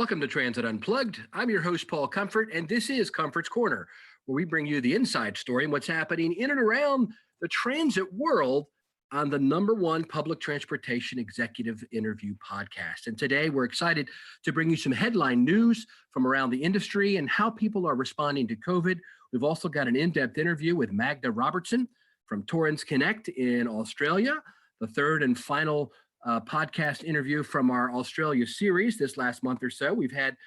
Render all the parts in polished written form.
Welcome to Transit Unplugged. I'm your host, Paul Comfort, and this is Comfort's Corner, where we bring you the inside story and what's happening in and around the transit world on the #1 public transportation executive interview podcast. And today we're excited to bring you some headline news from around the industry and how people are responding to COVID. We've also got an in-depth interview with Magda Robertson from Torrens Connect in Australia, the third and final podcast interview from our Australia series this last month or so. We've had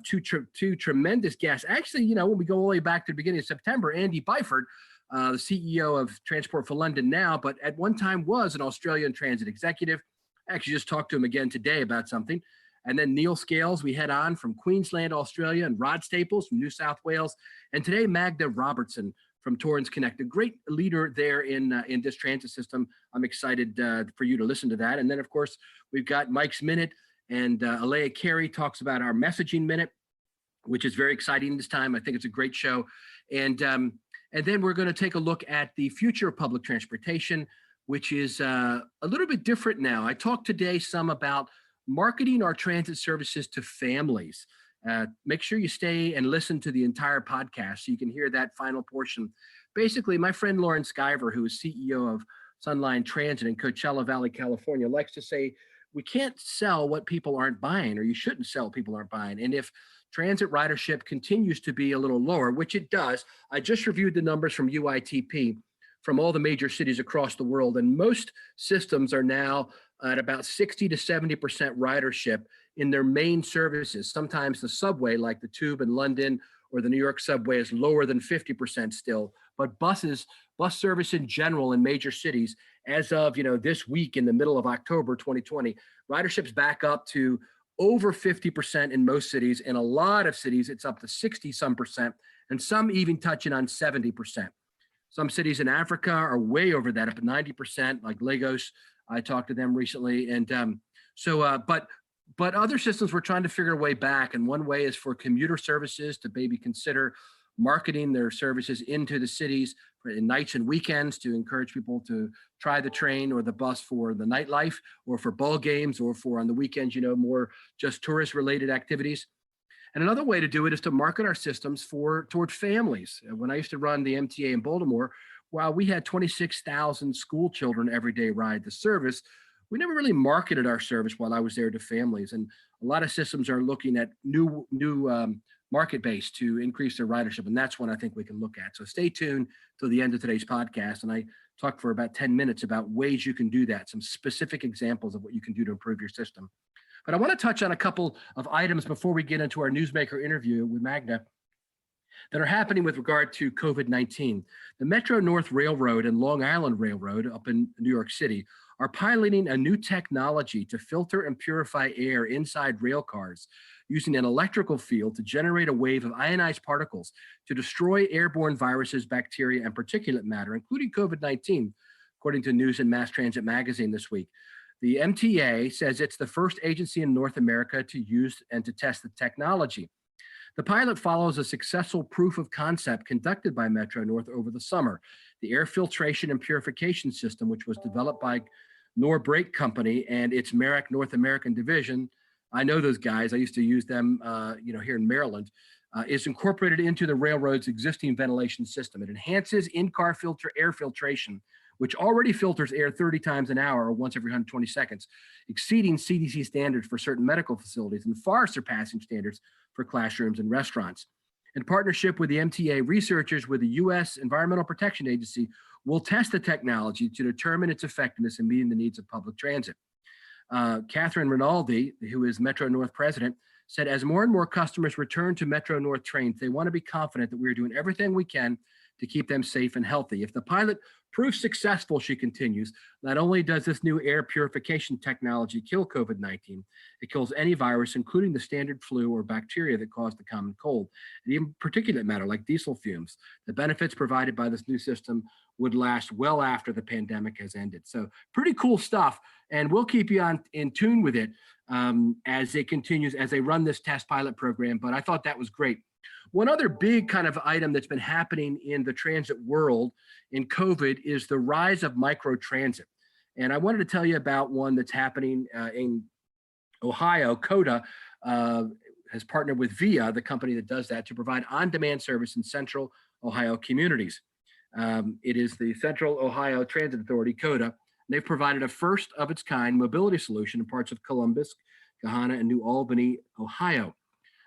two tremendous guests. Actually, when we go all the way back to the beginning of September, Andy Byford, the CEO of Transport for London now, but at one time was an Australian transit executive. I actually just talked to him again today about something. And then Neil Scales, we head on from Queensland, Australia, and Rod Staples from New South Wales. And today, Magda Robertson from Torrens Connect, a great leader there in this transit system. I'm excited for you to listen to that. And then, of course, we've got Mike's Minute, and Alea Carey talks about our messaging minute, which is very exciting this time. I think it's a great show. And then we're going to take a look at the future of public transportation, which is a little bit different now. I talked today some about marketing our transit services to families. Make sure you stay and listen to the entire podcast so you can hear that final portion. Basically, my friend Lauren Skyver, who is CEO of Sunline Transit in Coachella Valley, California, likes to say, we can't sell what people aren't buying, or you shouldn't sell what people aren't buying. And if transit ridership continues to be a little lower, which it does, I just reviewed the numbers from UITP from all the major cities across the world, and most systems are now at about 60 to 70% ridership in their main services. Sometimes the subway, like the Tube in London or the New York subway, is lower than 50% still. But bus service in general in major cities, as of this week in the middle of October 2020, ridership's back up to over 50% in most cities. In a lot of cities, it's up to 60-some%, and some even touching on 70%. Some cities in Africa are way over that, up at 90%, like Lagos. I talked to them recently. And but other systems, we're trying to figure a way back. And one way is for commuter services to maybe consider marketing their services into the cities in nights and weekends to encourage people to try the train or the bus for the nightlife, or for ball games, or for on the weekends, more just tourist related activities. And another way to do it is to market our systems toward families. When I used to run the MTA in Baltimore, while we had 26,000 school children every day ride the service, we never really marketed our service while I was there to families. And a lot of systems are looking at new market base to increase their ridership. And that's one I think we can look at. So stay tuned till the end of today's podcast. And I talked for about 10 minutes about ways you can do that, some specific examples of what you can do to improve your system. But I want to touch on a couple of items before we get into our newsmaker interview with Magda that are happening with regard to COVID-19. The Metro North Railroad and Long Island Railroad up in New York City are piloting a new technology to filter and purify air inside rail cars using an electrical field to generate a wave of ionized particles to destroy airborne viruses, bacteria, and particulate matter, including COVID-19, according to News and Mass Transit magazine this week. The MTA says it's the first agency in North America to use and to test the technology. The pilot follows a successful proof of concept conducted by Metro North over the summer. The air filtration and purification system, which was developed by Norbrake Company and its Merrick North American division, I know those guys, I used to use them here in Maryland, is incorporated into the railroad's existing ventilation system. It enhances in-car air filtration, which already filters air 30 times an hour or once every 120 seconds, exceeding CDC standards for certain medical facilities and far surpassing standards for classrooms and restaurants. In partnership with the MTA, researchers with the U.S. Environmental Protection Agency will test the technology to determine its effectiveness in meeting the needs of public transit. Catherine Rinaldi, who is Metro North president, said as more and more customers return to Metro North trains, they want to be confident that we're doing everything we can to keep them safe and healthy. If the pilot proves successful, she continues, not only does this new air purification technology kill COVID-19, it kills any virus, including the standard flu or bacteria that cause the common cold, and even particulate matter like diesel fumes. The benefits provided by this new system would last well after the pandemic has ended. So pretty cool stuff. And we'll keep you in tune with it as it continues, as they run this test pilot program. But I thought that was great. One other big kind of item that's been happening in the transit world in COVID is the rise of microtransit. And I wanted to tell you about one that's happening in Ohio, COTA, has partnered with VIA, the company that does that, to provide on-demand service in Central Ohio communities. It is the Central Ohio Transit Authority, COTA. They've provided a first of its kind mobility solution in parts of Columbus, Gahanna, and New Albany, Ohio.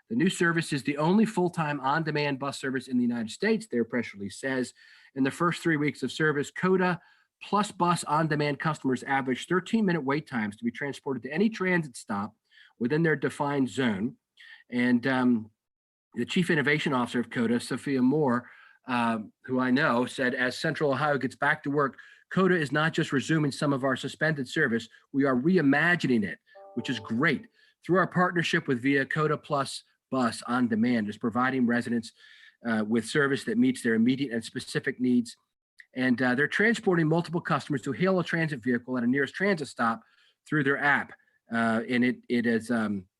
The new service is the only full-time on-demand bus service in the United States, their press release says. In the first 3 weeks of service, COTA plus bus on-demand customers averaged 13-minute wait times to be transported to any transit stop within their defined zone. And the chief innovation officer of COTA, Sophia Moore, who I know, said, as Central Ohio gets back to work, COTA is not just resuming some of our suspended service, we are reimagining it, which is great. Through our partnership with VIA, COTA Plus Bus On Demand is providing residents with service that meets their immediate and specific needs. And they're transporting multiple customers to hail a transit vehicle at a nearest transit stop through their app. And it has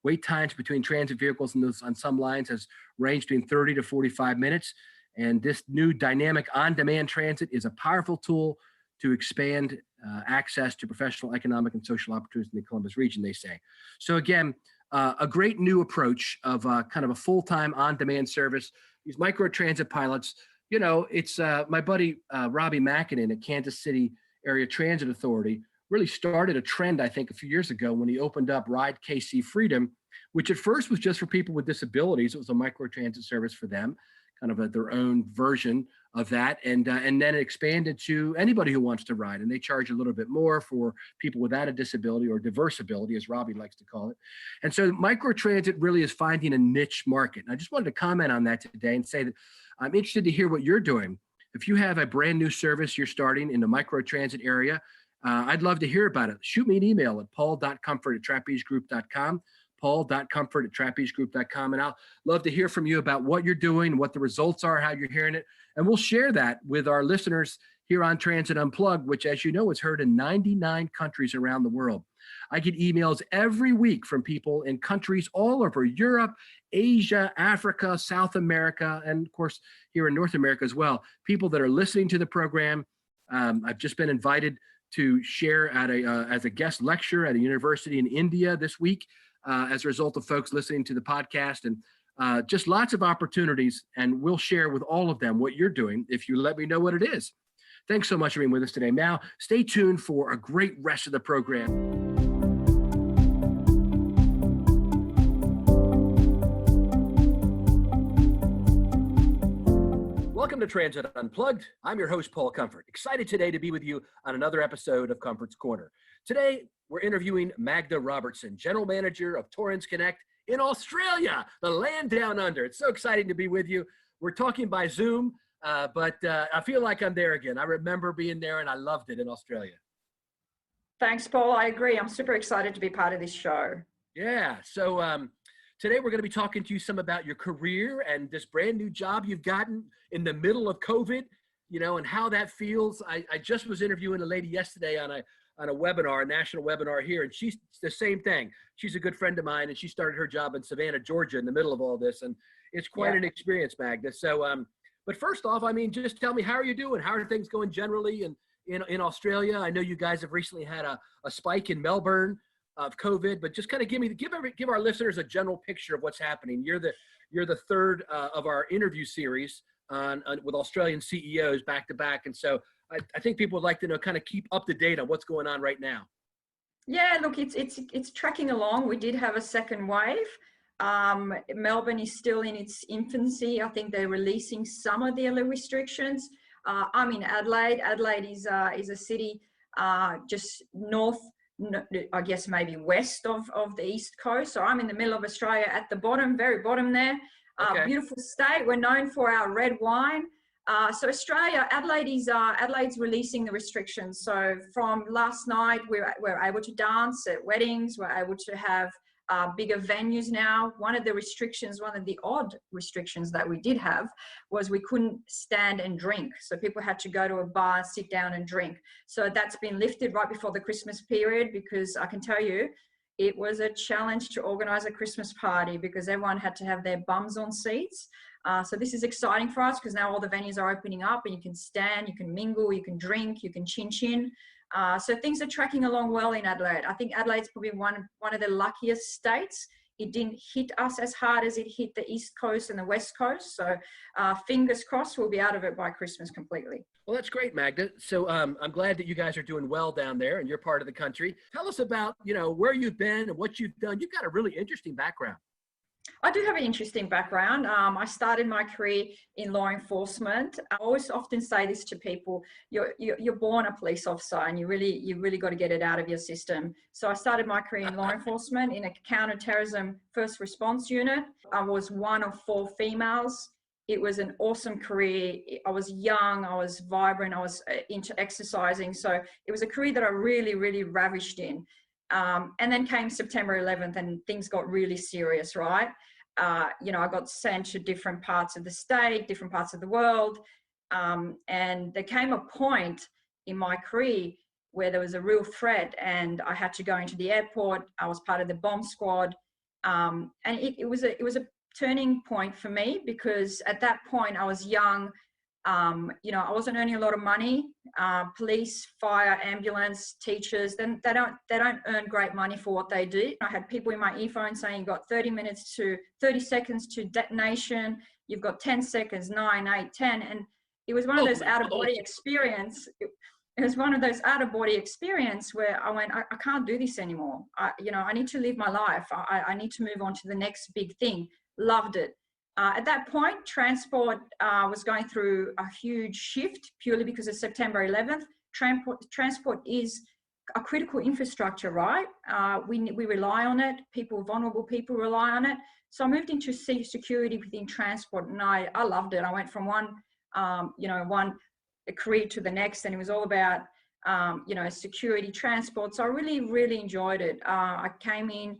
wait times between transit vehicles on some lines has ranged between 30 to 45 minutes. And this new dynamic on-demand transit is a powerful tool to expand access to professional, economic, and social opportunities in the Columbus region, they say. So again, a great new approach of kind of a full-time on-demand service. These micro-transit pilots, you know, it's my buddy Robbie Mackinnon at Kansas City Area Transit Authority really started a trend, I think, a few years ago when he opened up Ride KC Freedom, which at first was just for people with disabilities. It was a micro-transit service for them, kind of their own version of that. And then it expanded to anybody who wants to ride. And they charge a little bit more for people without a disability, or diverse ability, as Robbie likes to call it. And so microtransit really is finding a niche market. And I just wanted to comment on that today and say that I'm interested to hear what you're doing. If you have a brand new service you're starting in the microtransit area, I'd love to hear about it. Shoot me an email at paul.comfort@trapezegroup.com. paul.comfort@trapezegroup.com. And I'll love to hear from you about what you're doing, what the results are, how you're hearing it. And we'll share that with our listeners here on Transit Unplugged, which, as you know, is heard in 99 countries around the world. I get emails every week from people in countries all over Europe, Asia, Africa, South America, and of course, here in North America as well. People that are listening to the program. I've just been invited to share at as a guest lecture at a university in India this week, as a result of folks listening to the podcast, and just lots of opportunities. And we'll share with all of them what you're doing if you let me know what it is. Thanks so much for being with us today. Now, stay tuned for a great rest of the program. Welcome to Transit Unplugged. I'm your host, Paul Comfort. Excited today to be with you on another episode of Comfort's Corner. Today, we're interviewing Magda Robertson, General Manager of Torrens Connect in Australia, the land down under. It's so exciting to be with you. We're talking by Zoom, but I feel like I'm there again. I remember being there and I loved it in Australia. Thanks, Paul. I agree. I'm super excited to be part of this show. Yeah. So today we're going to be talking to you some about your career and this brand new job you've gotten in the middle of COVID, you know, and how that feels. I just was interviewing a lady yesterday on a webinar, a national webinar here, and she's the same thing. She's a good friend of mine, and she started her job in Savannah, Georgia, in the middle of all this, and it's quite an experience, Magda. So, but first off, I mean, just tell me, how are you doing? How are things going generally in Australia? I know you guys have recently had a spike in Melbourne of COVID, but just kind of give our listeners a general picture of what's happening. You're the third of our interview series with Australian CEOs back to back, and so I think people would like to know, kind of keep up to date on what's going on right now. Yeah, look, it's tracking along. We did have a second wave. Melbourne is still in its infancy. I think they're releasing some of the other restrictions. I'm in Adelaide. Adelaide is a city just north, I guess maybe west of the East Coast. So I'm in the middle of Australia at the bottom, very bottom there. Okay. Beautiful state. We're known for our red wine. So Australia, Adelaide's releasing the restrictions. So from last night, we're able to dance at weddings. We're able to have bigger venues now. One of the odd restrictions that we did have was we couldn't stand and drink. So people had to go to a bar, sit down and drink. So that's been lifted right before the Christmas period, because I can tell you, it was a challenge to organize a Christmas party because everyone had to have their bums on seats. So this is exciting for us because now all the venues are opening up and you can stand, you can mingle, you can drink, you can chin. So things are tracking along well in Adelaide. I think Adelaide's probably one of the luckiest states It didn't hit us as hard as it hit the East Coast and the West Coast. So fingers crossed we'll be out of it by Christmas completely. Well, that's great, Magda. So I'm glad that you guys are doing well down there in your part of the country. Tell us about, where you've been and what you've done. You've got a really interesting background. I do have an interesting background. I started my career in law enforcement. I always often say this to people: you're born a police officer, and you really got to get it out of your system. So I started my career in law enforcement in a counter-terrorism first response unit. I was one of 4 females. It was an awesome career. I was young, I was vibrant, I was into exercising. So it was a career that I really ravished in. And then came September 11th and things got really serious, right? I got sent to different parts of the state, different parts of the world. And there came a point in my career where there was a real threat and I had to go into the airport. I was part of the bomb squad. And it was a turning point for me, because at that point I was young. I wasn't earning a lot of money. Police, fire, ambulance, teachers, then they don't earn great money for what they do. I had people in my earphone saying you've got 30 seconds to detonation. You've got 10 seconds, 9, 8, 10. And it was one of those out of body experience. It was one of those out of body experience where I went, I can't do this anymore. I need to live my life. I need to move on to the next big thing. Loved it. At that point, transport was going through a huge shift purely because of September 11th. Transport is a critical infrastructure, right? We rely on it. Vulnerable people rely on it. So I moved into security within transport, and I loved it. I went from one career to the next, and it was all about security transport. So I really enjoyed it. I came in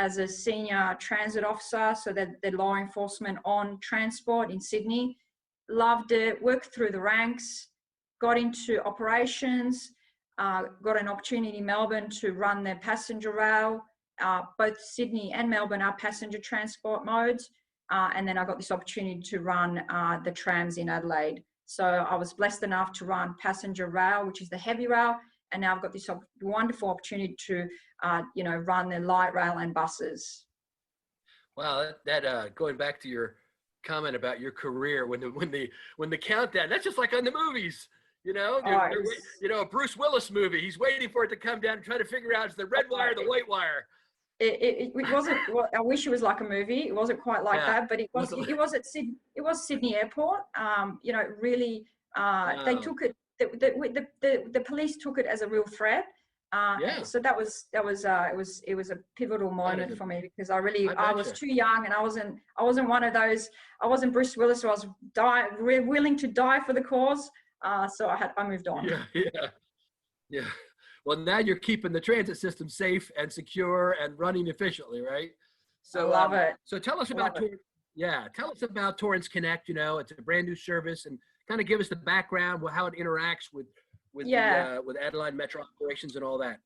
as a senior transit officer, so that the law enforcement on transport in Sydney. Loved it, worked through the ranks, got into operations, got an opportunity in Melbourne to run their passenger rail. Both Sydney and Melbourne are passenger transport modes. And then I got this opportunity to run the trams in Adelaide. So I was blessed enough to run passenger rail, which is the heavy rail. And now I've got this wonderful opportunity to, run the light rail and buses. Wow, that going back to your comment about your career, when the countdown, that's just like on the movies, a Bruce Willis movie. He's waiting for it to come down and try to figure out, is the red wire or the white wire? It wasn't. I wish it was like a movie. It wasn't quite like that, but it was. It was at Sydney. It was Sydney Airport. Really. They took it. The police took it as a real threat. So that was it was a pivotal moment for me, because I was too young, and I wasn't one of those. I wasn't Bruce Willis, so I was willing to die for the cause. So I moved on. Yeah. Well, now you're keeping the transit system safe and secure and running efficiently, right? So I love it. So tell us about tell us about Torrens Connect. It's a brand new service, and kind of give us the background, how it interacts with Adelaide Metro operations and all that.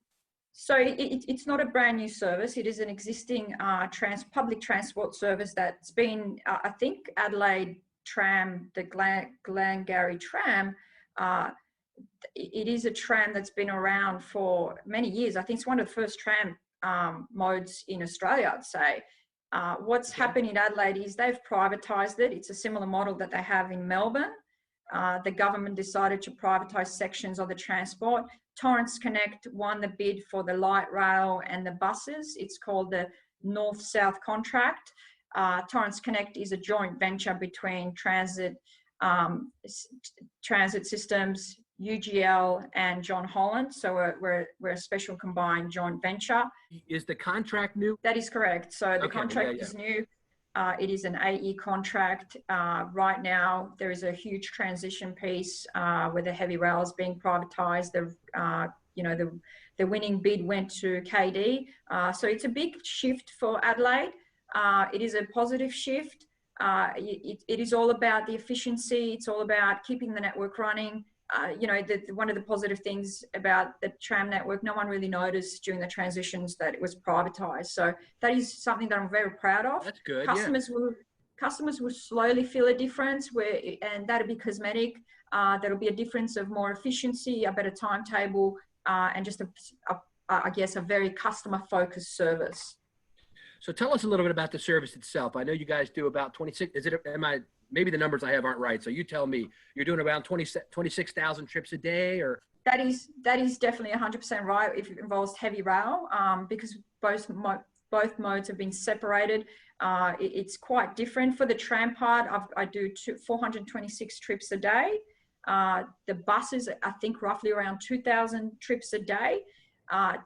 So it's not a brand new service. It is an existing public transport service that's been, I think, Adelaide Tram, the Glengarry Tram. It is a tram that's been around for many years. I think it's one of the first tram modes in Australia, I'd say. What's happened in Adelaide is they've privatised it. It's a similar model that they have in Melbourne. The government decided to privatise sections of the transport. Torrens Connect won the bid for the light rail and the buses. It's called the North-South contract. Torrens Connect is a joint venture between Transit Systems, UGL, and John Holland. So we're a special combined joint venture. Is the contract new? That is correct. So the contract is new. It is an 8-year contract. Right now, there is a huge transition piece where the heavy rail is being privatised. The winning bid went to KD. So it's a big shift for Adelaide. It is a positive shift. It is all about the efficiency. It's all about keeping the network running. One of the positive things about the tram network, no one really noticed during the transitions that it was privatised. So that is something that I'm very proud of. That's good. Customers will slowly feel a difference, and that'll be cosmetic. There'll be a difference of more efficiency, a better timetable, and just a very customer-focused service. So tell us a little bit about the service itself. I know you guys do about 26, maybe the numbers I have aren't right. So you tell me, you're doing around 26,000 trips a day, or? That is definitely 100% right if it involves heavy rail, because both modes have been separated. It's quite different. For the tram part, I do 426 trips a day. The buses, I think roughly around 2,000 trips a day.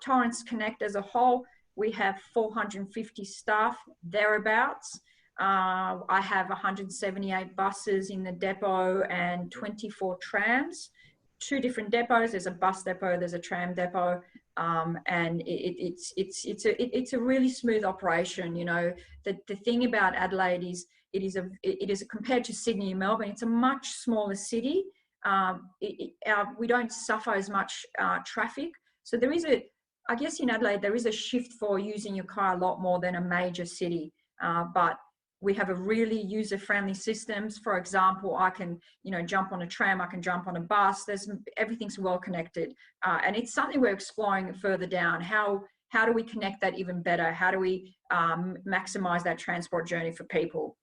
Torrens Connect as a whole, we have 450 staff, thereabouts. I have 178 buses in the depot and 24 trams. 2 different depots. There's a bus depot, there's a tram depot, and it's a really smooth operation. You know, the thing about Adelaide is it is compared to Sydney and Melbourne, it's a much smaller city. We don't suffer as much traffic, so there is I guess in Adelaide there is a shift for using your car a lot more than a major city, but we have a really user-friendly systems. For example, I can, jump on a tram, I can jump on a bus. Everything's well connected, and it's something we're exploring further down. How do we connect that even better? How do we maximize that transport journey for people?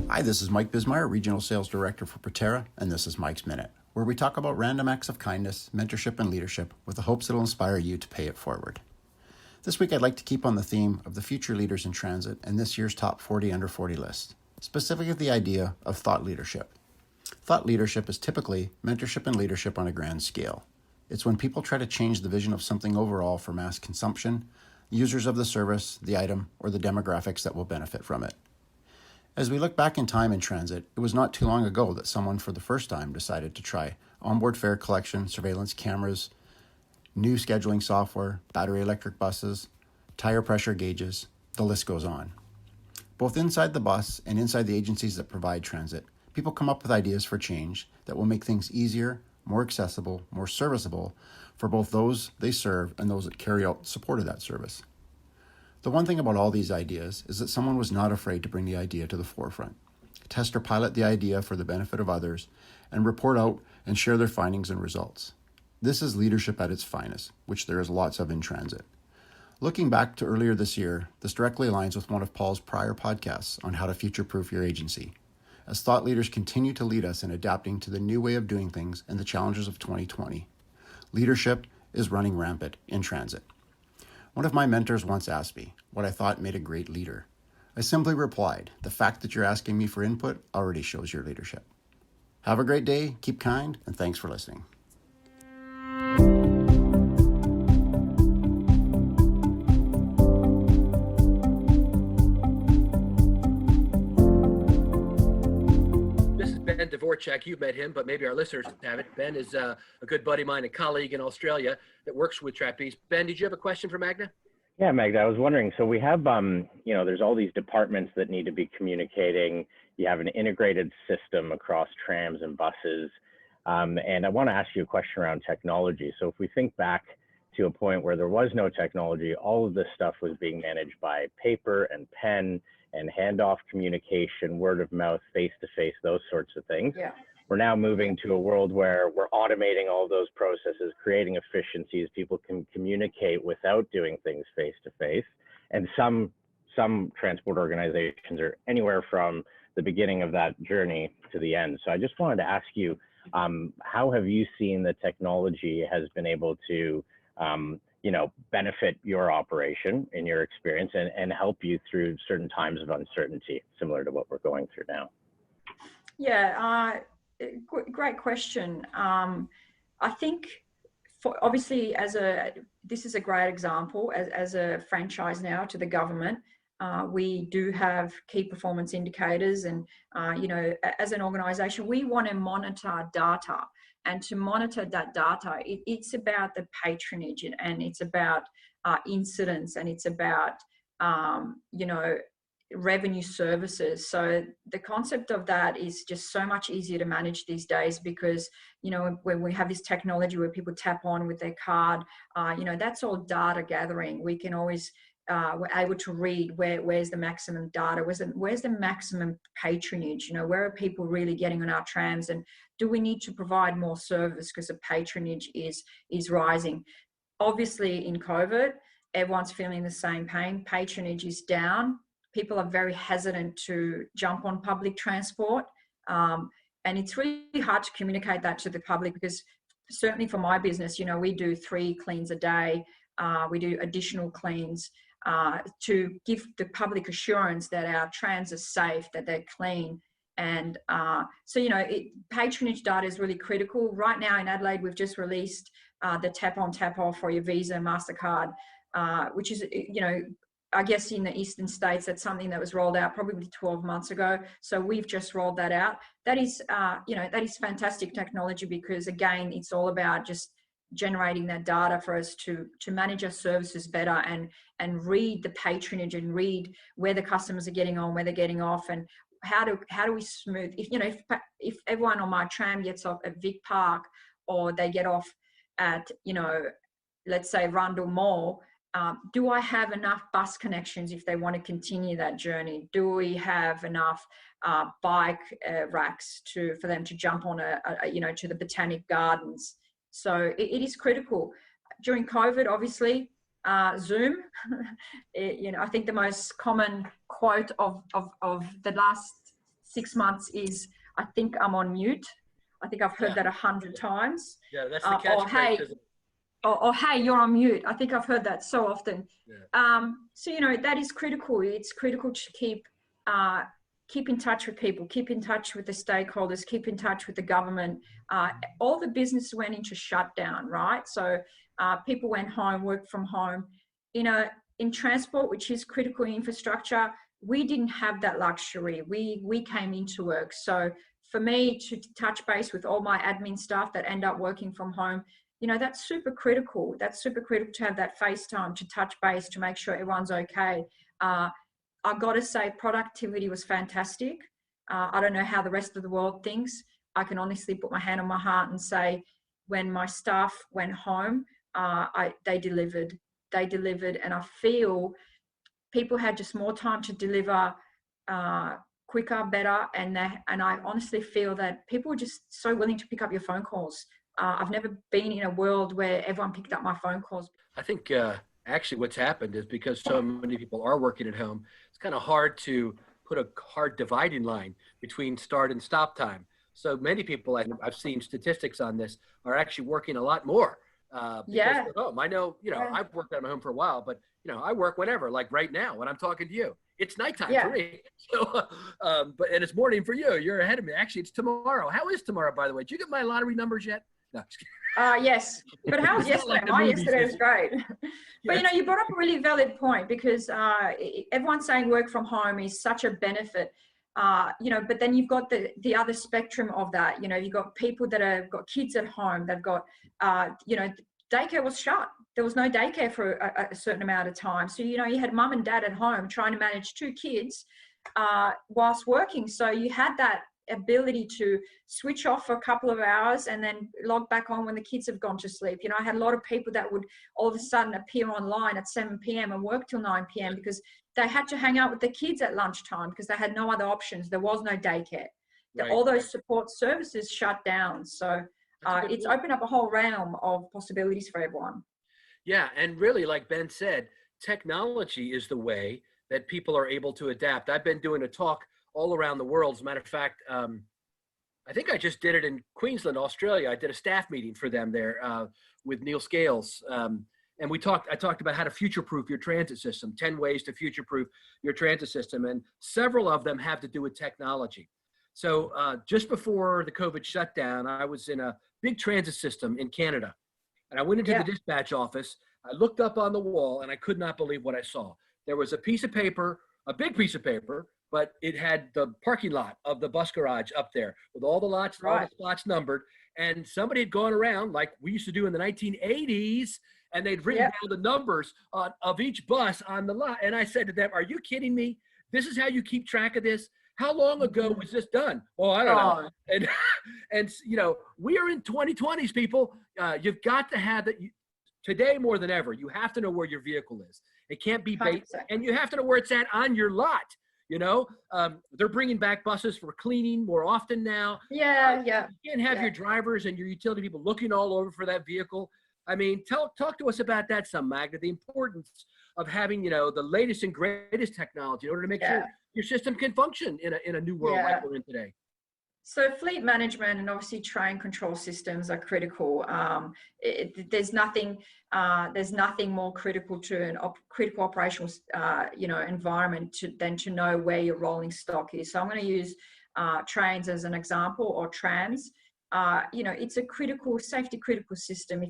Hi, this is Mike Bismeyer, Regional Sales Director for Proterra, and this is Mike's Minute, where we talk about random acts of kindness, mentorship, and leadership with the hopes it'll inspire you to pay it forward. This week, I'd like to keep on the theme of the future leaders in transit and this year's top 40 under 40 list, specifically the idea of thought leadership. Thought leadership is typically mentorship and leadership on a grand scale. It's when people try to change the vision of something overall for mass consumption, users of the service, the item, or the demographics that will benefit from it. As we look back in time in transit, it was not too long ago that someone for the first time decided to try onboard fare collection, surveillance cameras, new scheduling software, battery electric buses, tire pressure gauges, the list goes on. Both inside the bus and inside the agencies that provide transit, people come up with ideas for change that will make things easier, more accessible, more serviceable for both those they serve and those that carry out support of that service. The one thing about all these ideas is that someone was not afraid to bring the idea to the forefront, test or pilot the idea for the benefit of others, and report out and share their findings and results. This is leadership at its finest, which there is lots of in transit. Looking back to earlier this year, this directly aligns with one of Paul's prior podcasts on how to future-proof your agency, as thought leaders continue to lead us in adapting to the new way of doing things and the challenges of 2020. Leadership is running rampant in transit. One of my mentors once asked me what I thought made a great leader. I simply replied, the fact that you're asking me for input already shows your leadership. Have a great day, keep kind, and thanks for listening. Ben Dvorak, you've met him, but maybe our listeners haven't. Ben is a good buddy of mine, a colleague in Australia that works with Trapeze. Ben, did you have a question for Magda? Yeah, Magda, I was wondering, so we have, there's all these departments that need to be communicating. You have an integrated system across trams and buses. And I want to ask you a question around technology. So if we think back to a point where there was no technology, all of this stuff was being managed by paper and pen and handoff communication, word of mouth, face-to-face, those sorts of things. Yeah. We're now moving to a world where we're automating all of those processes, creating efficiencies. People can communicate without doing things face-to-face. And some transport organizations are anywhere from the beginning of that journey to the end. So I just wanted to ask you, how have you seen the technology has been able to benefit your operation in your experience and help you through certain times of uncertainty, similar to what we're going through now? Yeah, great question. I think obviously this is a great example as a franchise now to the government. We do have key performance indicators, and as an organisation, we want to monitor data. And to monitor that data, it's about the patronage, and it's about incidents, and it's about revenue services. So the concept of that is just so much easier to manage these days, because when we have this technology where people tap on with their card, that's all data gathering. We can always we're able to read where's the maximum data, where's the maximum patronage, where are people really getting on our trams, and do we need to provide more service because the patronage is rising. Obviously in COVID, everyone's feeling the same pain. Patronage is down. People are very hesitant to jump on public transport. And it's really hard to communicate that to the public, because certainly for my business, we do 3 cleans a day. We do additional cleans to give the public assurance that our trams are safe, that they're clean. And patronage data is really critical. Right now in Adelaide, we've just released the tap on, tap off for your Visa and MasterCard, which is, I guess in the eastern states, that's something that was rolled out probably 12 months ago. So we've just rolled that out. That is, that is fantastic technology, because again, it's all about just generating that data for us to manage our services better and read the patronage and read where the customers are getting on, where they're getting off, and how do we smooth, if everyone on my tram gets off at Vic Park, or they get off at, let's say Rundle Mall, do I have enough bus connections if they want to continue that journey? Do we have enough bike racks for them to jump on to the Botanic Gardens? So it is critical. During COVID, obviously, Zoom, I think the most common quote of the last 6 months is, I think I'm on mute. I think I've heard that 100 times. Yeah, that's the catchphrase. Or hey, you're on mute. I think I've heard that so often. Yeah. So that is critical. It's critical to keep in touch with people, keep in touch with the stakeholders, keep in touch with the government. All the business went into shutdown, right? So people went home, worked from home. In transport, which is critical infrastructure, we didn't have that luxury. We came into work. So for me to touch base with all my admin staff that end up working from home, that's super critical. That's super critical to have that FaceTime, to touch base, to make sure everyone's okay. I've got to say, productivity was fantastic. I don't know how the rest of the world thinks. I can honestly put my hand on my heart and say, when my staff went home, they delivered. They delivered, and I feel people had just more time to deliver quicker, better, and I honestly feel that people were just so willing to pick up your phone calls. I've never been in a world where everyone picked up my phone calls. I think actually what's happened is because so many people are working at home, it's kind of hard to put a hard dividing line between start and stop time. So many people, I've seen statistics on this, are actually working a lot more because they're home. I know, I've worked at my home for a while, but I work whenever, like right now when I'm talking to you. It's nighttime for me. So, and it's morning for you. You're ahead of me. Actually, it's tomorrow. How is tomorrow, by the way? Did you get my lottery numbers yet? No, just kidding. Yes, but how was yesterday? Yesterday was great. But you brought up a really valid point, because everyone's saying work from home is such a benefit. But then you've got the other spectrum of that. You've got people that have got kids at home. They've got, daycare was shut. There was no daycare for a certain amount of time. So, you had mum and dad at home trying to manage 2 kids whilst working. So you had that ability to switch off for a couple of hours and then log back on when the kids have gone to sleep. I had a lot of people that would all of a sudden appear online at 7 p.m. and work till 9 p.m. because they had to hang out with the kids at lunchtime because they had no other options. There was no daycare. Right. All those support services shut down. So it's opened up a whole realm of possibilities for everyone. Yeah, and really, like Ben said, technology is the way that people are able to adapt. I've been doing a talk all around the world. As a matter of fact, I think I just did it in Queensland, Australia. I did a staff meeting for them there with Neil Scales. And I talked about how to future-proof your transit system, 10 ways to future-proof your transit system. And several of them have to do with technology. So just before the COVID shutdown, I was in a big transit system in Canada. And I went into the dispatch office. I looked up on the wall and I could not believe what I saw. There was a piece of paper, a big piece of paper, but it had the parking lot of the bus garage up there with all the lots, all the spots numbered. And somebody had gone around like we used to do in the 1980s, and they'd written down the numbers of each bus on the lot. And I said to them, "Are you kidding me? This is how you keep track of this? How long ago was this done?" Well, I don't know. And we are in 2020s, people. You've got to have that. today more than ever, you have to know where your vehicle is. It can't be bait, 100%. and you have to know where it's at on your lot. You know, they're bringing back buses for cleaning more often now. Yeah, You can't have yeah. your drivers and your utility people looking all over for that vehicle. I mean, talk to us about that some, Magda, the importance of having, you know, the latest and greatest technology in order to make sure your system can function in a new world like we're in today. So fleet management and obviously train control systems are critical. There's nothing more critical to an critical operational environment than to know where your rolling stock is. So I'm going to use trains as an example, or trams. It's a safety critical system.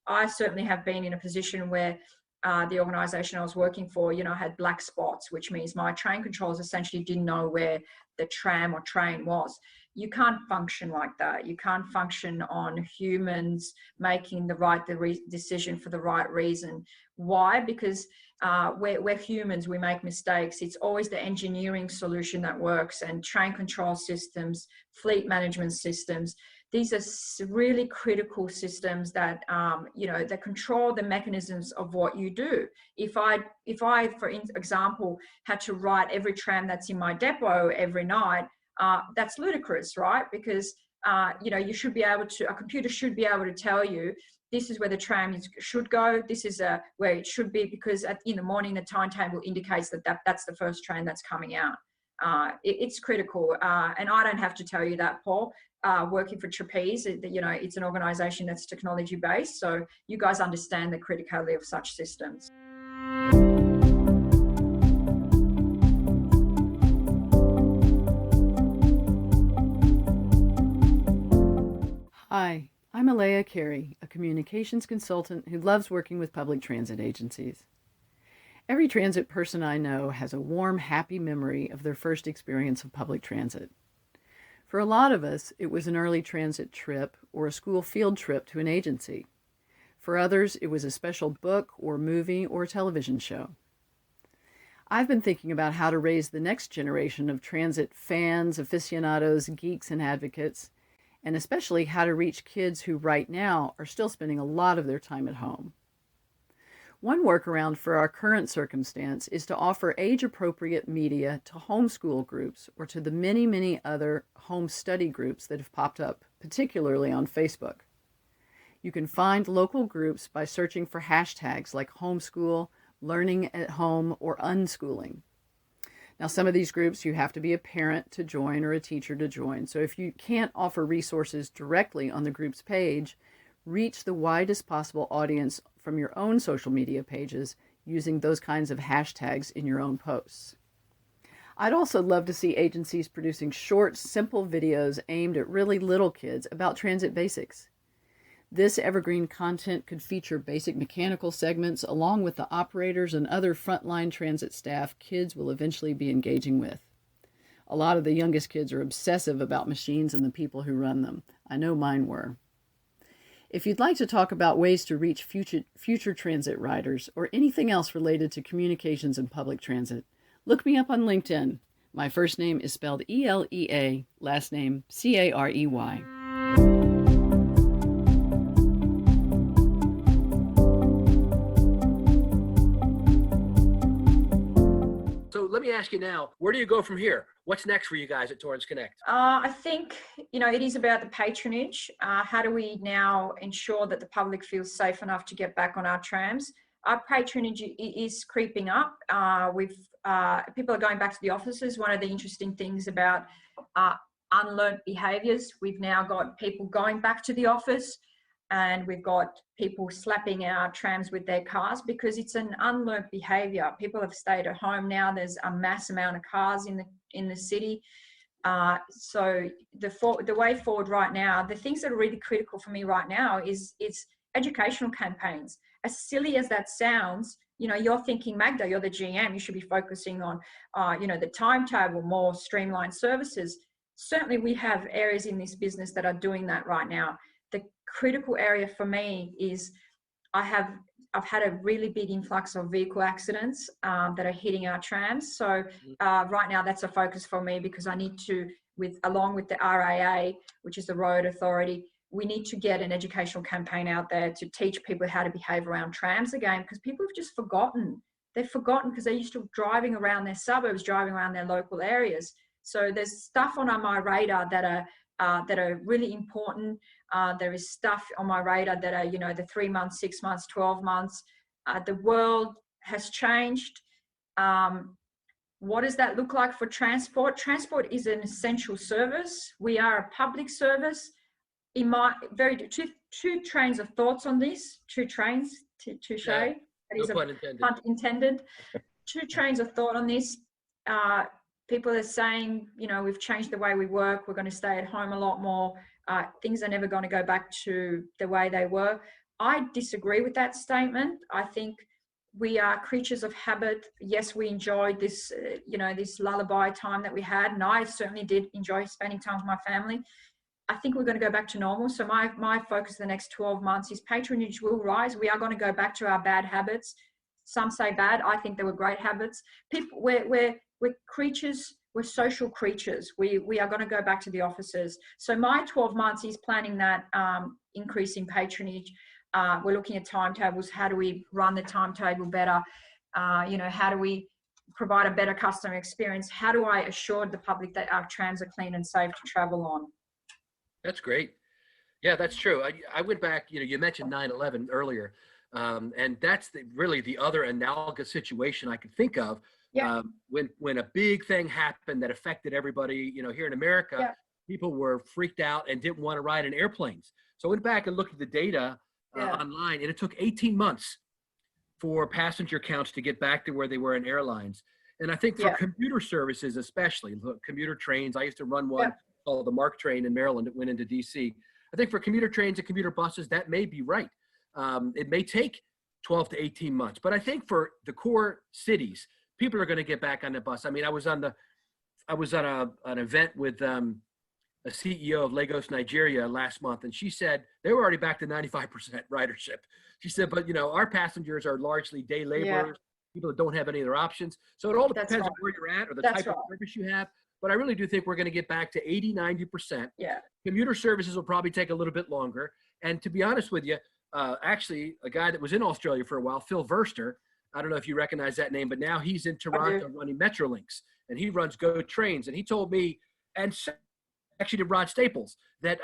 I certainly have been in a position where the organisation I was working for, had black spots, which means my train controllers essentially didn't know where the tram or train was. You can't function like that. You can't function on humans making the right decision for the right reason. Why? Because we're humans, we make mistakes. It's always the engineering solution that works, and train control systems, fleet management systems. These are really critical systems that, that control the mechanisms of what you do. If I, for example, had to write every tram that's in my depot every night, that's ludicrous, right? Because, you should be able to, a computer should be able to tell you, this is where the tram should go. This is where it should be, because in the morning, the timetable indicates that's the first train that's coming out. It's critical. And I don't have to tell you that, Paul. Working for Trapeze, it's an organisation that's technology based, so you guys understand the criticality of such systems. Hi, I'm Alea Carey, a communications consultant who loves working with public transit agencies. Every transit person I know has a warm, happy memory of their first experience of public transit. For a lot of us, it was an early transit trip or a school field trip to an agency. For others, it was a special book or movie or television show. I've been thinking about how to raise the next generation of transit fans, aficionados, geeks, and advocates, and especially how to reach kids who right now are still spending a lot of their time at home. One workaround for our current circumstance is to offer age-appropriate media to homeschool groups or to the many, many other home study groups that have popped up, particularly on Facebook. You can find local groups by searching for hashtags like homeschool, learning at home, or unschooling. Now, some of these groups you have to be a parent to join or a teacher to join. So if you can't offer resources directly on the group's page, reach the widest possible audience from your own social media pages using those kinds of hashtags in your own posts. I'd also love to see agencies producing short, simple videos aimed at really little kids about transit basics. This evergreen content could feature basic mechanical segments along with the operators and other frontline transit staff kids will eventually be engaging with. A lot of the youngest kids are obsessive about machines and the people who run them. I know mine were. If you'd like to talk about ways to reach future transit riders or anything else related to communications and public transit, look me up on LinkedIn. My first name is spelled E-L-E-A, last name C-A-R-E-Y. So let me ask you now, where do you go from here? What's next for you guys at Torrens Connect? I think, it is about the patronage. How do we now ensure that the public feels safe enough to get back on our trams? Our patronage is creeping up. People are going back to the offices. One of the interesting things about unlearned behaviours, we've now got people going back to the office, and we've got people slapping our trams with their cars because it's an unlearned behaviour. People have stayed at home now. There's a mass amount of cars in the city. So the way forward right now, the things that are really critical for me right now is educational campaigns. As silly as that sounds, you're thinking, Magda, you're the GM, you should be focusing on, the timetable, more streamlined services. Certainly we have areas in this business that are doing that right now. The critical area for me is I've had a really big influx of vehicle accidents that are hitting our trams. So right now that's a focus for me because I need to, along with the RAA, which is the road authority, we need to get an educational campaign out there to teach people how to behave around trams again, because people have just forgotten. They've forgotten because they're used to driving around their suburbs, driving around their local areas. So there's stuff on my radar that are really important. There is stuff on my radar that are, the 3 months, 6 months, 12 months. The world has changed. What does that look like for transport? Transport is an essential service. We are a public service. In my two trains of thoughts on this, two trains, touche. Yeah, That is no pun intended. pun intended. Two trains of thought on this. People are saying, we've changed the way we work. We're going to stay at home a lot more. Things are never going to go back to the way they were. I disagree with that statement. I think we are creatures of habit. Yes, we enjoyed this, this lullaby time that we had, and I certainly did enjoy spending time with my family. I think we're going to go back to normal. So my focus the next 12 months is patronage will rise. We are going to go back to our bad habits. Some say bad. I think they were great habits. People, we're creatures. We're social creatures. We are going to go back to the offices. So my 12 months is planning that increase in patronage. We're looking at timetables. How do we run the timetable better? How do we provide a better customer experience? How do I assure the public that our trams are clean and safe to travel on? That's great. Yeah, that's true. I went back, you mentioned 9/11 earlier, and that's really the other analogous situation I could think of. Yeah. When a big thing happened that affected everybody, here in America, Yeah. people were freaked out and didn't want to ride in airplanes. So I went back and looked at the data online, and it took 18 months for passenger counts to get back to where they were in airlines. And I think for commuter services, especially commuter trains, I used to run one called the MARC train in Maryland that went into DC. I think for commuter trains and commuter buses, that may be right. It may take 12 to 18 months, but I think for the core cities, people are going to get back on the bus. I mean, I was on an event with a CEO of Lagos, Nigeria last month, and she said they were already back to 95% ridership. She said, but our passengers are largely day laborers, people that don't have any other options. So it all depends on where you're at or the type of service you have. But I really do think we're going to get back to 80, 90%. Yeah. Commuter services will probably take a little bit longer. And to be honest with you, actually, a guy that was in Australia for a while, Phil Verster, I don't know if you recognize that name, but now he's in Toronto running Metrolinx, and he runs Go Trains. And he told me, and actually to Rod Staples, that,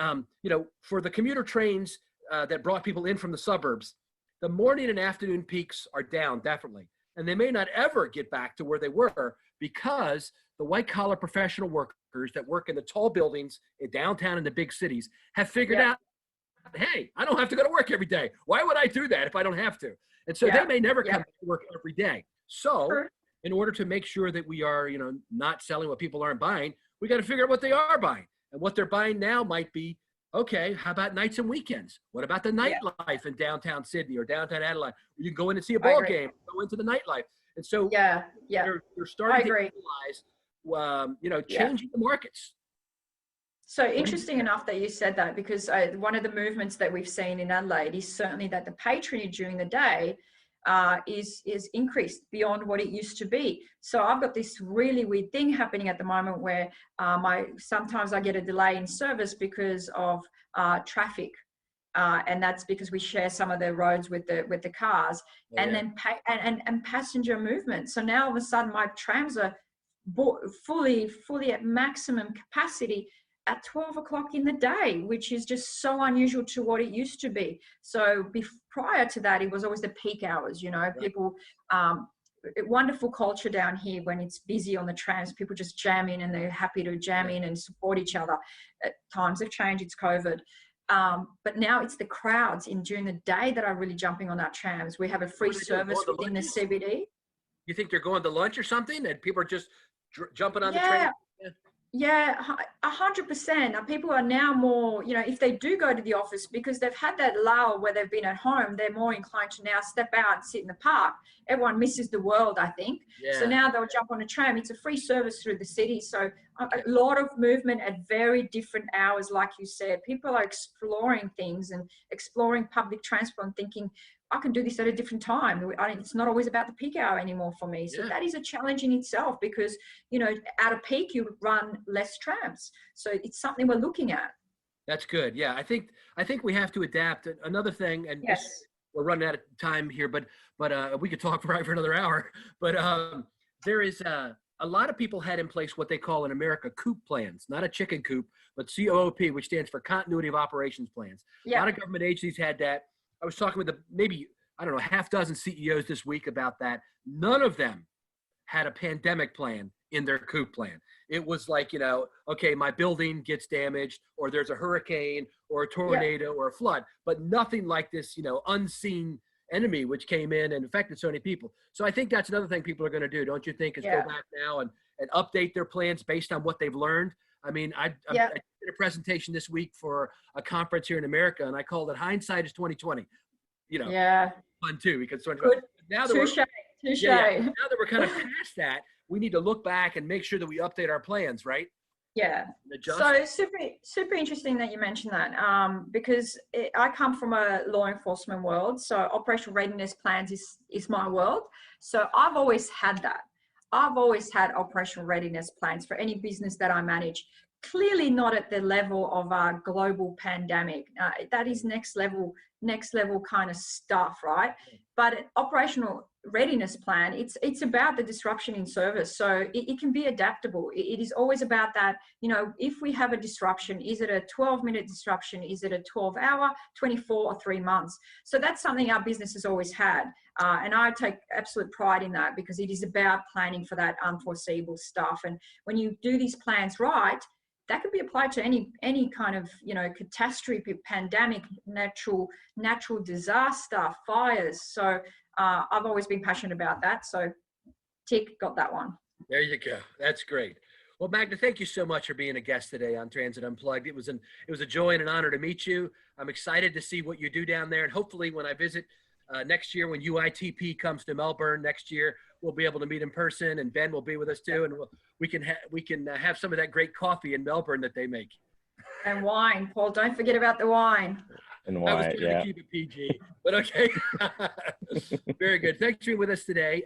for the commuter trains that brought people in from the suburbs, the morning and afternoon peaks are down, definitely. And they may not ever get back to where they were because the white-collar professional workers that work in the tall buildings in downtown in the big cities have figured out, hey, I don't have to go to work every day. Why would I do that if I don't have to? And so they may never come to work every day. So in order to make sure that we are, not selling what people aren't buying, we got to figure out what they are buying. And what they're buying now might be, okay, how about nights and weekends? What about the nightlife in downtown Sydney or downtown Adelaide? You can go in and see a ball game, go into the nightlife. And so you're starting to realize, changing the markets. So interesting enough that you said that, because one of the movements that we've seen in Adelaide is certainly that the patronage during the day is increased beyond what it used to be. So I've got this really weird thing happening at the moment where sometimes I get a delay in service because of traffic. And that's because we share some of the roads with the cars, then and passenger movement. So now all of a sudden my trams are fully at maximum capacity at 12 o'clock in the day, which is just so unusual to what it used to be. So prior to that, it was always the peak hours, people, wonderful culture down here when it's busy on the trams, people just jam in and they're happy to jam in and support each other. Times have changed, it's COVID. But now it's the crowds during the day that are really jumping on our trams. We have a free service within the CBD. You think they're going to lunch or something and people are just jumping on the train? Yeah, 100%. People are now more, if they do go to the office because they've had that lull where they've been at home, they're more inclined to now step out and sit in the park. Everyone misses the world, I think. Yeah. So now they'll jump on a tram. It's a free service through the city. So a lot of movement at very different hours, like you said. People are exploring things and exploring public transport and thinking, I can do this at a different time. It's not always about the peak hour anymore for me. So that is a challenge in itself because, at a peak, you run less trams. So it's something we're looking at. That's good. Yeah, I think we have to adapt. Another thing, and this, Yes. we're running out of time here, but we could talk for another hour. But there is a lot of people had in place what they call in America COOP plans, not a chicken coop, but COOP, which stands for Continuity of Operations Plans. A lot of government agencies had that. I was talking with maybe, I don't know, half dozen CEOs this week about that. None of them had a pandemic plan in their COOP plan. It was like, okay, my building gets damaged, or there's a hurricane or a tornado or a flood, but nothing like this, unseen enemy which came in and affected so many people. So I think that's another thing people are going to do, don't you think, is go back now and update their plans based on what they've learned. I mean, I did a presentation this week for a conference here in America, and I called it Hindsight is 2020. Fun too, because 2020. Now that now that we're kind of past that, we need to look back and make sure that we update our plans, right? Yeah. So super interesting that you mentioned that, because I come from a law enforcement world. So operational readiness plans is my world. So I've always had that. I've always had operational readiness plans for any business that I manage. Clearly not at the level of a global pandemic. That is next level kind of stuff, right? But operational readiness plan, it's about the disruption in service. So it can be adaptable. It is always about that, if we have a disruption, is it a 12-minute disruption? Is it a 12-hour, 24 or 3 months? So that's something our business has always had. And I take absolute pride in that, because it is about planning for that unforeseeable stuff. And when you do these plans right, that could be applied to any kind of, catastrophe, pandemic, natural disaster, fires. So I've always been passionate about that. So tick, got that one. There you go. That's great. Well, Magda, thank you so much for being a guest today on Transit Unplugged. It was a joy and an honor to meet you. I'm excited to see what you do down there. And hopefully when I visit next year, when UITP comes to Melbourne next year, we'll be able to meet in person, and Ben will be with us too. And we can have some of that great coffee in Melbourne that they make. And wine, Paul. Don't forget about the wine. And wine, I was trying to keep it PG, but okay. Very good. Thanks for being with us today.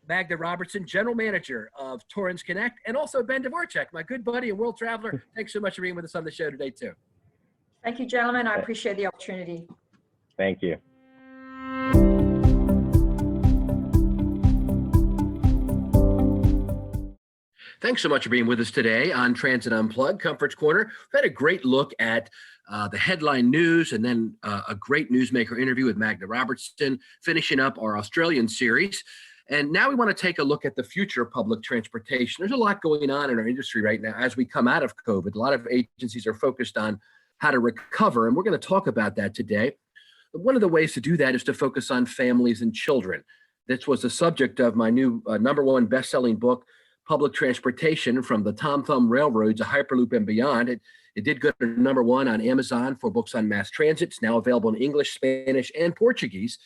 Magda Robertson, General Manager of Torrens Connect, and also Ben Dvorak, my good buddy and world traveler. Thanks so much for being with us on the show today too. Thank you, gentlemen. I appreciate the opportunity. Thank you. Thanks so much for being with us today on Transit Unplugged, Comfort's Corner. We've had a great look at the headline news, and then a great newsmaker interview with Magda Robertson, finishing up our Australian series. And now we want to take a look at the future of public transportation. There's a lot going on in our industry right now as we come out of COVID. A lot of agencies are focused on how to recover, and we're going to talk about that today. But one of the ways to do that is to focus on families and children. This was the subject of my new #1 best-selling book, Public Transportation, From the Tom Thumb Railroads, a Hyperloop and Beyond. It did go to #1 on Amazon for books on mass transit. It's now available in English, Spanish, and Portuguese.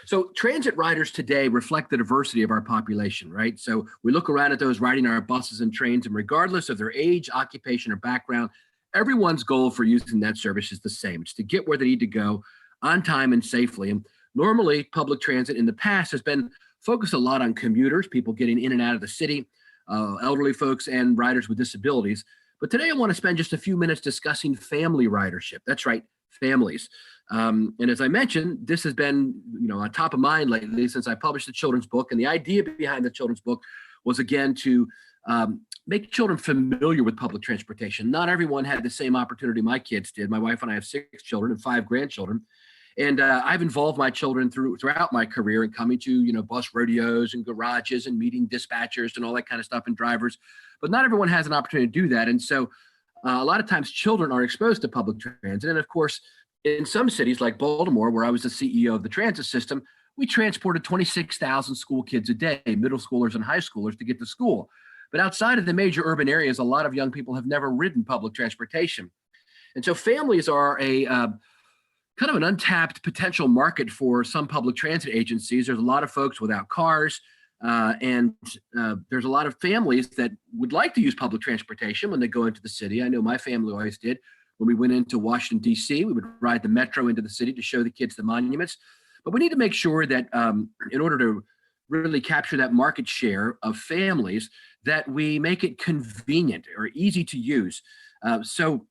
So transit riders today reflect the diversity of our population, right? So we look around at those riding our buses and trains, and regardless of their age, occupation, or background, everyone's goal for using that service is the same. It's to get where they need to go on time and safely. And normally, public transit in the past has been focused a lot on commuters, people getting in and out of the city, elderly folks, and riders with disabilities. But today I want to spend just a few minutes discussing family ridership. That's right, families. And as I mentioned, this has been, on top of mind lately since I published the children's book. And the idea behind the children's book was, again, to make children familiar with public transportation. Not everyone had the same opportunity my kids did. My wife and I have 6 children and 5 grandchildren. And I've involved my children throughout my career in coming to, bus rodeos and garages and meeting dispatchers and all that kind of stuff and drivers. But not everyone has an opportunity to do that. And so a lot of times children are exposed to public transit. And of course, in some cities like Baltimore, where I was the CEO of the transit system, we transported 26,000 school kids a day, middle schoolers and high schoolers, to get to school. But outside of the major urban areas, a lot of young people have never ridden public transportation. And so families are a kind of an untapped potential market for some public transit agencies. There's a lot of folks without cars, and there's a lot of families that would like to use public transportation when they go into the city. I know my family always did. When we went into Washington, D.C., we would ride the metro into the city to show the kids the monuments. But we need to make sure that in order to really capture that market share of families, that we make it convenient or easy to use. So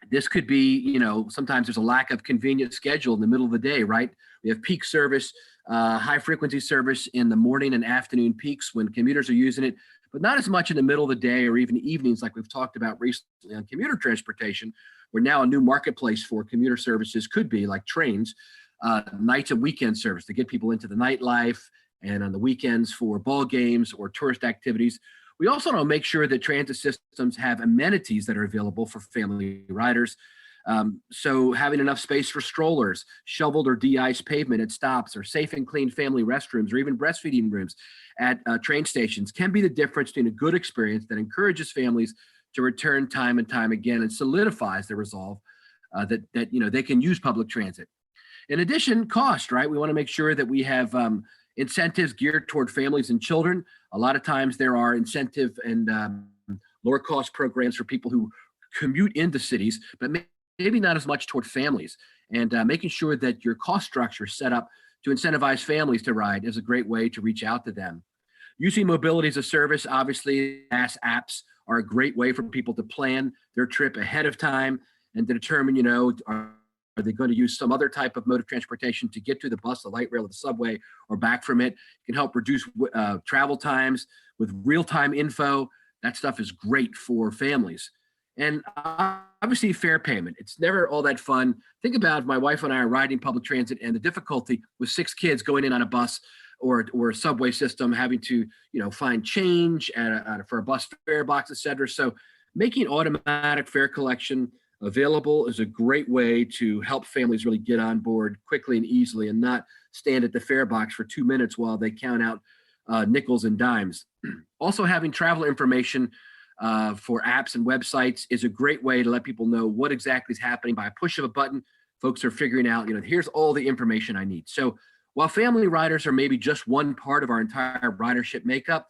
This could be, sometimes there's a lack of convenient schedule in the middle of the day, right? We have peak service, high frequency service in the morning and afternoon peaks when commuters are using it, but not as much in the middle of the day or even evenings like we've talked about recently on commuter transportation, where now a new marketplace for commuter services could be like trains, nights and weekend service to get people into the nightlife, and on the weekends for ball games or tourist activities. We also want to make sure that transit systems have amenities that are available for family riders. So having enough space for strollers, shoveled or de-iced pavement at stops, or safe and clean family restrooms, or even breastfeeding rooms at train stations can be the difference between a good experience that encourages families to return time and time again and solidifies their resolve that they can use public transit. In addition, cost, right? We want to make sure that we have incentives geared toward families and children. A lot of times there are incentive and lower cost programs for people who commute into cities, but maybe not as much toward families. And making sure that your cost structure is set up to incentivize families to ride is a great way to reach out to them. Using mobility as a service, obviously, mass apps are a great way for people to plan their trip ahead of time and to determine, are they going to use some other type of mode of transportation to get to the bus, the light rail, or the subway, or back from it? It can help reduce travel times with real-time info. That stuff is great for families. And obviously, fare payment. It's never all that fun. Think about my wife and I are riding public transit and the difficulty with 6 kids going in on a bus or a subway system, having to find change for a bus fare box, et cetera. So making automatic fare collection available is a great way to help families really get on board quickly and easily and not stand at the fare box for 2 minutes while they count out nickels and dimes. Also, having travel information for apps and websites is a great way to let people know what exactly is happening. By a push of a button, folks are figuring out, here's all the information I need. So while family riders are maybe just one part of our entire ridership makeup,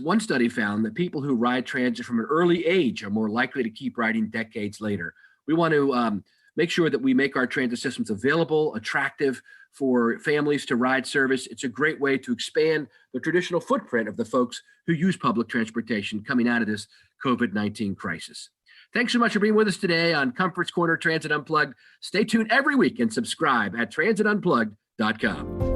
one study found that people who ride transit from an early age are more likely to keep riding decades later. We want to make sure that we make our transit systems available, attractive for families to ride service. It's a great way to expand the traditional footprint of the folks who use public transportation coming out of this COVID-19 crisis. Thanks so much for being with us today on Comfort's Corner Transit Unplugged. Stay tuned every week and subscribe at transitunplugged.com.